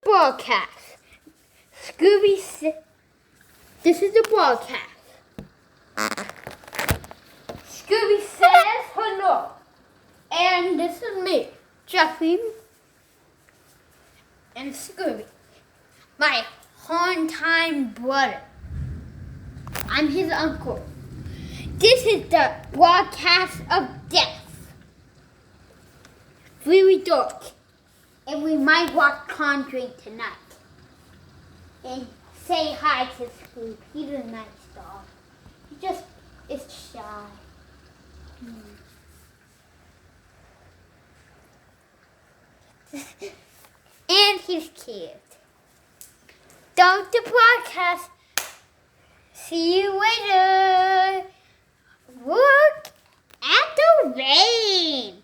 broadcast. This is the broadcast. Scooby says hello. And this is me, Jeffy, and Scooby, my longtime brother. I'm his uncle. This is the broadcast of death. Very dark. And we might watch Conjuring tonight. And say hi to Scooby. He's a nice dog. He just is shy. And he's cute. Don't the broadcast. See you later. Look at the rain.